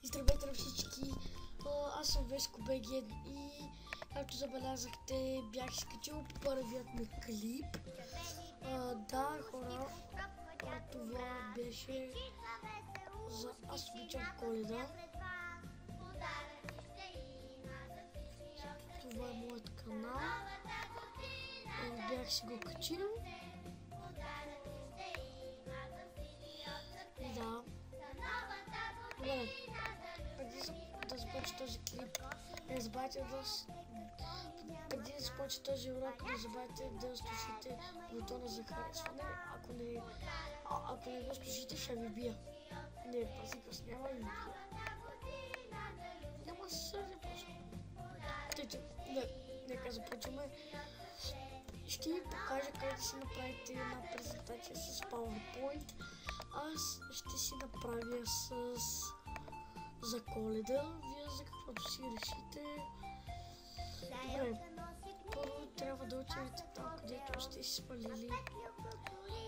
Здравейте на всички! Аз съм Веско БГ и както забелязахте бях изкачил първият ми клип. Да, хора, това беше за Аз обичам Коледа. Това е моят канал. Бях си го качил. Да. Добре. Преди да започне този клип, не забравяйте преди да започне този урок, не забравяйте да слушате бутона за харесване. Ако не го слушате, ще ви бия. Не, пази, няма и ви бия. Няма съвсем просто. Нека започваме. Ще ви покажа как да си направите една презентация с PowerPoint. Аз ще си направя за Коледа, вие за каквото си решите. Добре, първо трябва да отидете там, където сте си свалили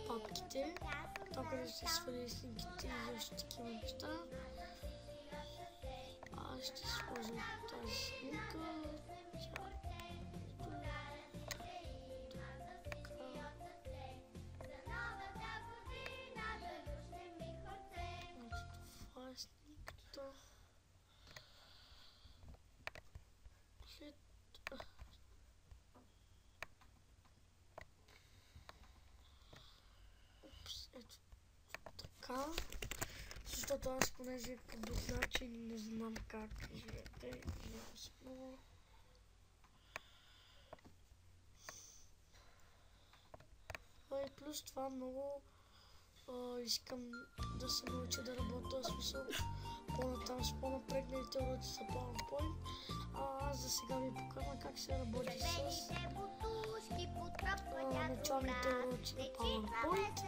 папките, там където сте свалили снимките и още такива неща. Аз ще сложа тази снимка. Ето така, защото аз понеже по друг начин не знам как живеете, ясно. И плюс това много искам да се науча да работя, в смисъл по-натам с по-напрегналите уроци за PowerPoint. Аз за сега ви покажа как се работи с началните уроци на PowerPoint.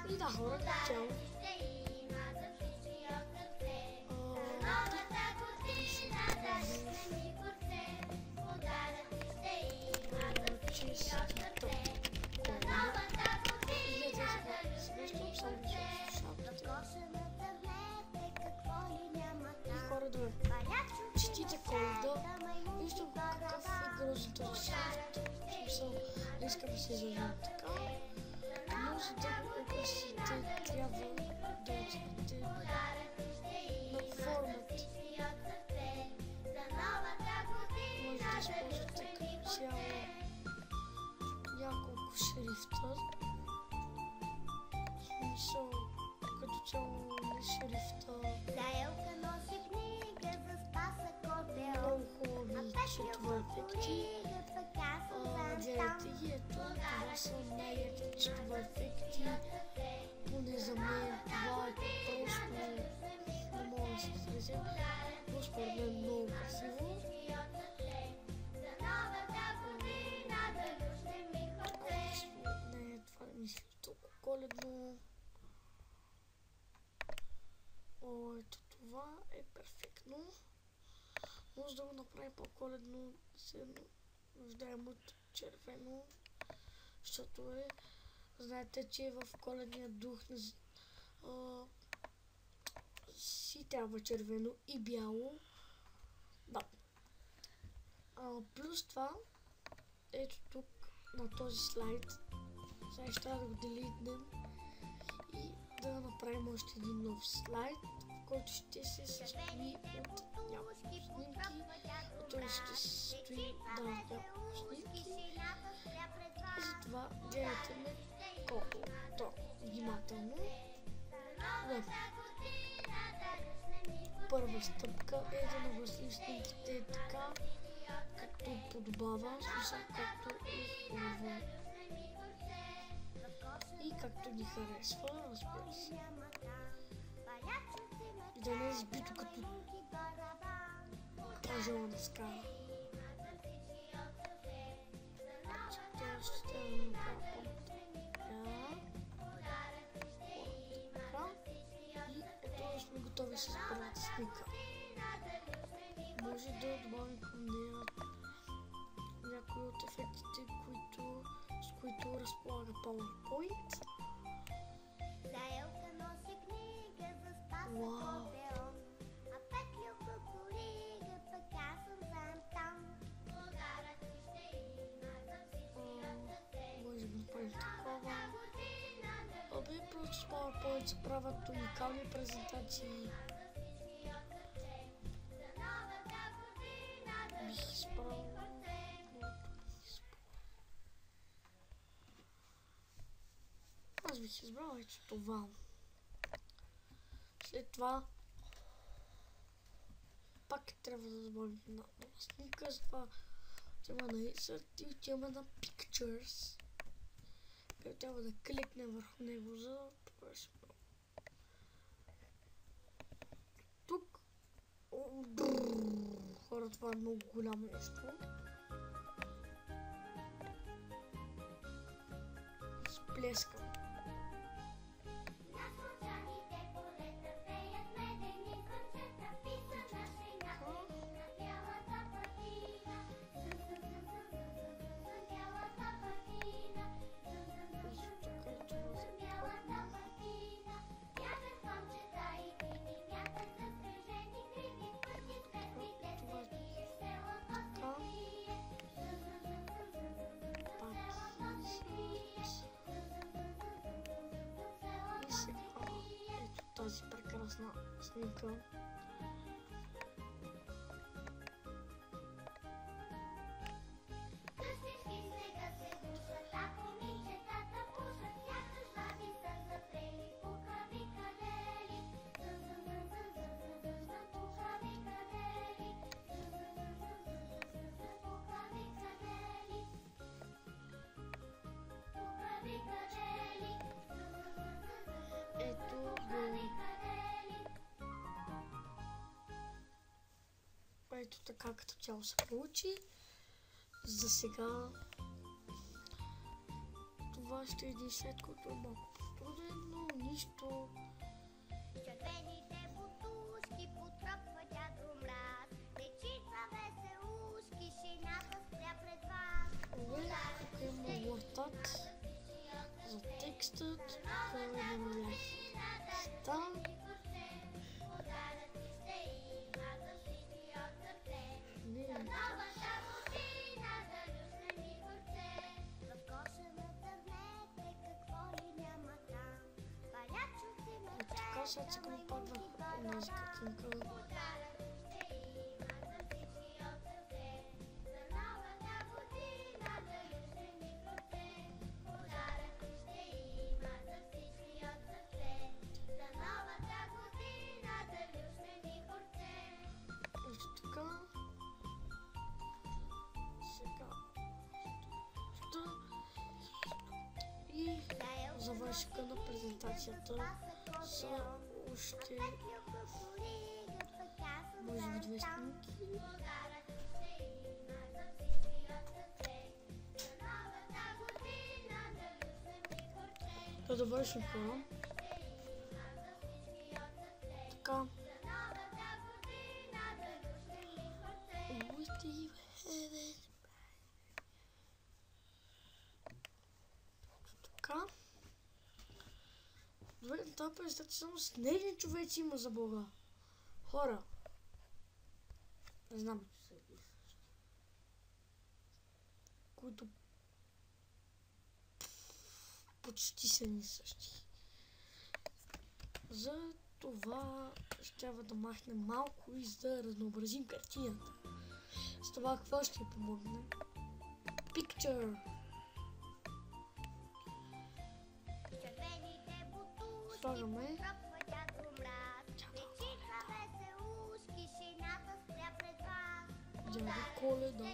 И да, хора, цяло. Четите Коледа, виждам какъв е грозен този шрифт, в смисъл не искам да се изложим така, но за да го украсите трябва да отидете на формат. Може да използвате като цяло няколко шрифта, в смисъл като цяло не шрифта. Много хубави четови ефекти. Гледайте ги, ето, това са най-яките четови ефекти. Поне за мен това е просто, не мога да се изразя, но според мен много красиво. Не, това не мисля толкова коледно. Ето това е перфектно. Може да го направим по-коледно, се нуждаем от червено, защото знаете, че в коледния дух си трябва червено и бяло. Да. Плюс това, ето тук на този слайд, сега ще трябва да го делитнем и да направим още един нов слайд, който ще се състои от няколко снимки, той ще се състои от няколко снимки. И затова гледайте ме колкото внимателно. Първа стъпка е да нагласим снимките така, както подобава, смисъл както е хубаво и както ни харесва, разбира се. И да не е сбито като пажална скала. Това ще трябва да направя така. И ето сме готови с първата снимка. Може да добавим към нея някои от ефектите, с които разполага PowerPoint. който се правят уникални презентации. Бих избрал... Аз бих избрал ето това. След това пак трябва да добавим на снимка, с това отиваме на Insert и отиваме на Pictures. И трябва да кликнем върху него за това. Тук хора, това е много голямо нещо. Сплескам. Тази прекрасна снимка. Ето така като цяло се получи. За сега това ще е един сайт, който е малко по-труден, но нищо. Червените бутушки потропват ядромраз, дечица веселушки, шината спря пред вас. Тук има лортат за текстът, тук има стан. Сега цикам пак върху тази картинка. Ето така. Сега. И завършика на презентацията са още може би 2 снимки. Да довършим хора. Така. Така. Добре, тази презентация само с нейни човеци има за Бога. Хора. Не знам, които почти са ни същи. За това ще трябва да махнем малко и за да разнообразим картината. С това какво ще помогне? Picture. Слагаме. Дядо Коледа.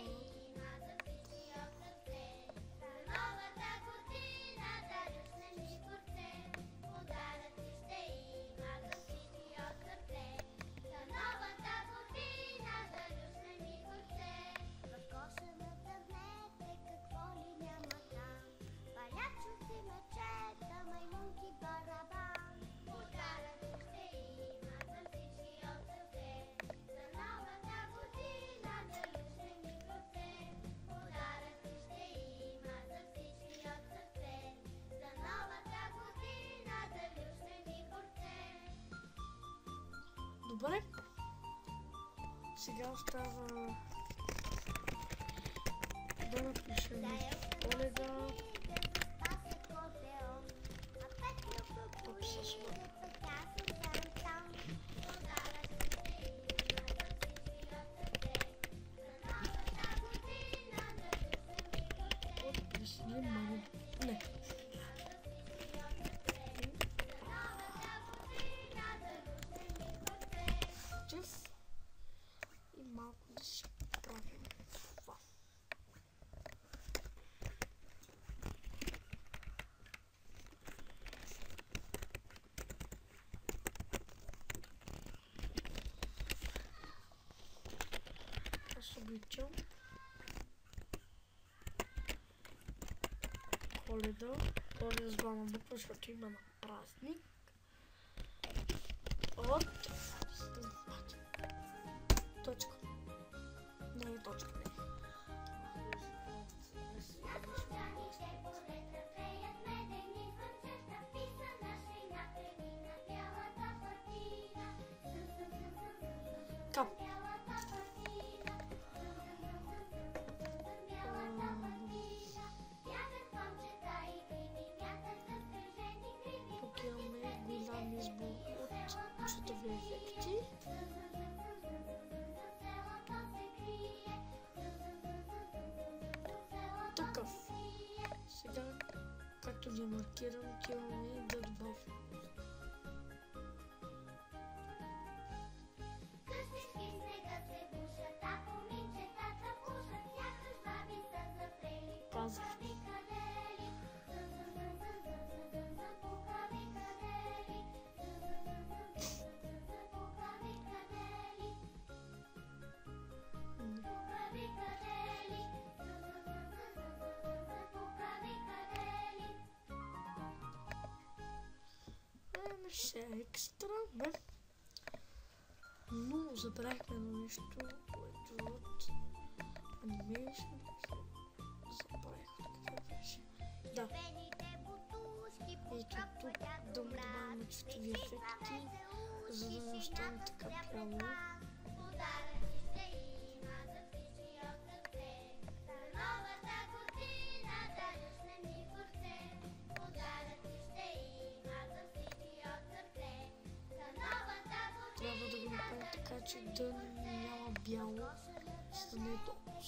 Добре. Сега остава да напишем Коледа. топ с мен. Да седим мани. Не. И малко да си правим това. Аз обичам Коледа. Коледа с главна буква, защото има на празник. От точка. Не е точка, не. Кап. Тук имаме голям избор от чудови ефекти. Такъв. Сега, както ги маркирам, отиваме да добавим. Казах. Ще е екстра, бе. Но забравихме на нещо, което от Animation. Забравих какво беше. Да. Ето тук да му добавим цветови ефекти, за да не остане така бяло. Трябва да го направим така, че да няма бяло, за да не е толкова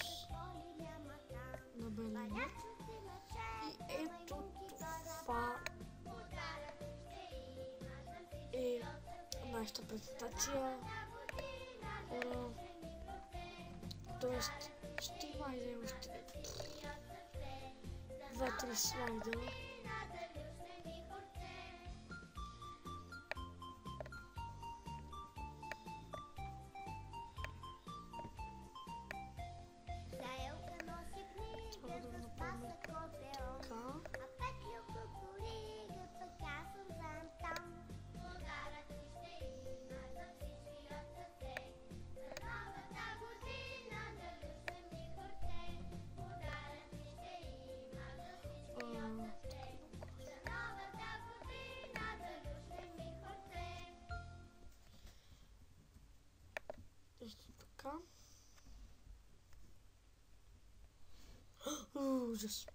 набелено. И ето това е нашата презентация. Тоест ще има още 2-3 слайда. Ето така. Ужас.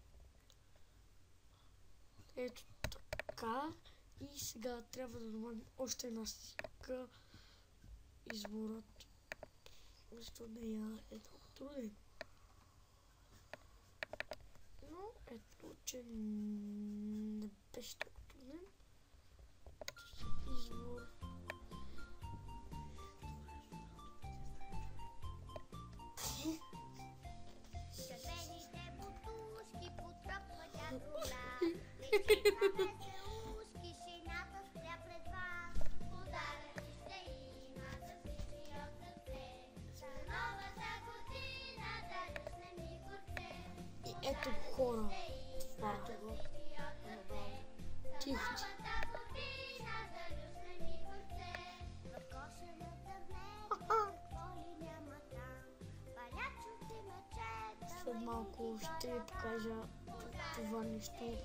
Ето така. И сега трябва да добавим още една стика. Изборът вместо нея е много труден. Но ето, че не беше толкова труден. Избор. И ето хора. Това. Тихо. След малко ще ви покажа това нещо.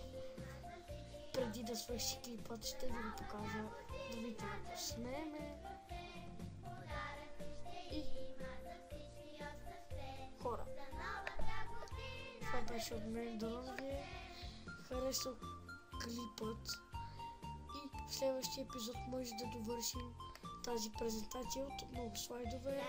Преди да свърши клипът, ще ви го покажа. Да видите да снеме. И хора. Това беше от мен. Дано да ви е харесал клипът. И в следващия епизод може да довършим тази презентация от много слайдове.